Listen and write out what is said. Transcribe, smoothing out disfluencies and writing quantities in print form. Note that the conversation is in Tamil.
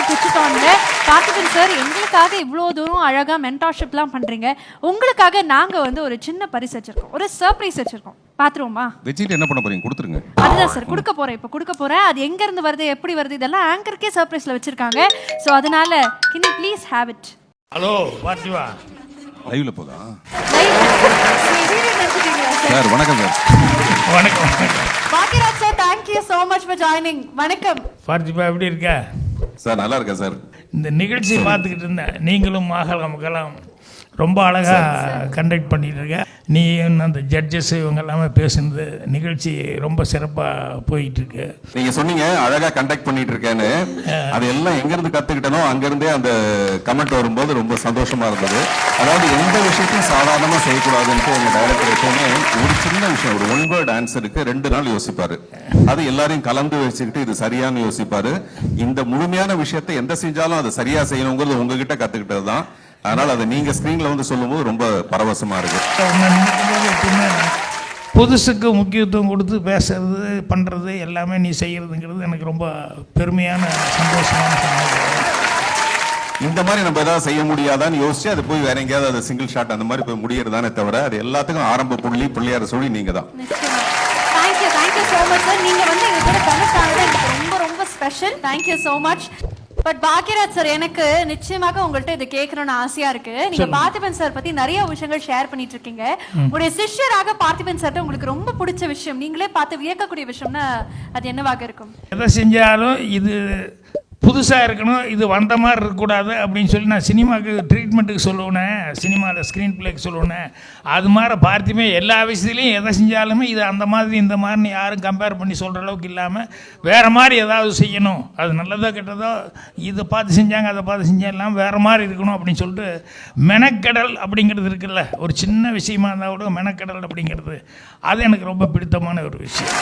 குச்சிட்டோன்ல பார்த்திபன் சார் எங்களுக்காக இவ்வளோ தூரம் அழகாக மென்டார்ஷிப்லாம் பண்ணுறீங்க. உங்களுக்காக நாங்கள் வந்து ஒரு சின்ன பரிசு வச்சிருக்கோம், ஒரு சர்ப்ரைஸ் வச்சிருக்கோம். பார்த்துருவோமா? வச்சுட்டு என்ன பண்ண போறீங்க? கொடுத்துருங்க. அதுதான் சார் கொடுக்க போகிறேன். இப்போ கொடுக்க போகிறேன். அது எங்கேருந்து வருது, எப்படி வருது, இதெல்லாம் ஆங்கருக்கே சர்ப்ரைஸில் வச்சிருக்காங்க. ஸோ அதனால can you please have it. Hello Parthiva, லைவ்ல போதா சார்? சார் வணக்கம் சார். வணக்கம். Bhagyaraj sir, thank you so much for joining. வணக்கம் பார்த்திபா, எப்படி இருக்க? சார் நல்லா இருக்கேன் சார். இந்த நிகழ்ச்சியை பார்த்துக்கிட்டு இருந்தேன். நீங்களும் மக்களும் ரொம்ப அழகாக கண்டக்ட் பண்ணிட்டு இருக்க. நீ அந்த ஜட்ஜஸ் இவங்க எல்லாமே பேசுனது நிகழ்ச்சி ரொம்ப சிறப்பாக போயிட்டு இருக்கு. நீங்க சொன்னீங்க அழகா கண்டக்ட் பண்ணிட்டு இருக்கேன்னு. அது எல்லாம் எங்க இருந்து கத்துக்கிட்டனோ அங்கிருந்தே அந்த கமெண்ட் வரும்போது ரொம்ப சந்தோஷமா இருந்தது. அதாவது எந்த விஷயத்தையும் சாதாரணமா செய்யக்கூடாதுன்ட்டு எங்க டைரக்டர் எப்பவுமே ஒரு சின்ன விஷயம், ஒரு ஒன் வேர்ட் ஆன்சருக்கு 2 நாள் யோசிப்பாரு. அது எல்லாரையும் கலந்து வச்சுக்கிட்டு இது சரியானு யோசிப்பாரு. இந்த முழுமையான விஷயத்தை எந்த செஞ்சாலும் அதை சரியா செய்யணுங்கிறது உங்ககிட்ட கத்துக்கிட்டது தான். அதனால அதை நீங்க ஸ்கிரீன்ல வந்து சொல்லும்போது ரொம்ப பரவசமா இருக்கு. புதுசுக்கு முக்கியத்துவம் கொடுத்து பேசுறது பண்றது எல்லாமே நீ செய்யறதுங்கிறது எனக்கு ரொம்ப பெருமையான சந்தோஷமான சந்தோஷம். இந்த மாதிரி நம்ம ஏதாவது செய்ய முடியாதான்னு யோசிச்சு அது போய் வேற எங்கேயாவது அது சிங்கிள் ஷாட் அந்த மாதிரி போய் முடியறதானே தவிர அது எல்லாத்துக்கும் ஆரம்ப புள்ளியார சொல்லி நீங்க தான். Thank you so much sir. நீங்க வந்து எங்க கூட கனெக்ட் ஆனது எனக்கு ரொம்ப ரொம்ப special. Thank you so much. But Bhagyaraj sir, எனக்கு நிச்சயமாக உங்கள்கிட்ட இது கேட்கணும்னு ஆசையா இருக்கு. நீங்க பார்த்திபன் சார் பத்தி நிறைய விஷயங்கள் ஷேர் பண்ணிட்டு இருக்கீங்க. உங்களுடைய சிஷ்யராக பார்த்திபன் சார் உங்களுக்கு ரொம்ப பிடிச்ச விஷயம், நீங்களே பார்த்து வியக்கக்கூடிய விஷயம்னா அது என்னவாக இருக்கும்? எதை செஞ்சாலும் இது புதுசாக இருக்கணும், இது வந்த மாதிரி இருக்கக்கூடாது அப்படின்னு சொல்லி நான் சினிமாவுக்கு ட்ரீட்மெண்ட்டுக்கு சொல்லுவேன், சினிமாவில் ஸ்க்ரீன் பிளேக்கு சொல்லுவேன். அது மாதிரி பார்த்துமே எல்லா விஷயத்துலையும் எதை செஞ்சாலுமே இது அந்த மாதிரி இந்த மாதிரின்னு யாரும் கம்பேர் பண்ணி சொல்கிற அளவுக்கு இல்லாமல் வேறு மாதிரி ஏதாவது செய்யணும், அது நல்லதோ கெட்டதோ இதை பார்த்து செஞ்சாங்க அதை பார்த்து செஞ்சாலும் வேறு மாதிரி இருக்கணும் அப்படின்னு சொல்லிட்டு மெனக்கடல் அப்படிங்கிறது இருக்குல்ல, ஒரு சின்ன விஷயமா இருந்தால் கூட மெனக்கடல் அப்படிங்கிறது அது எனக்கு ரொம்ப பிடித்தமான ஒரு விஷயம்.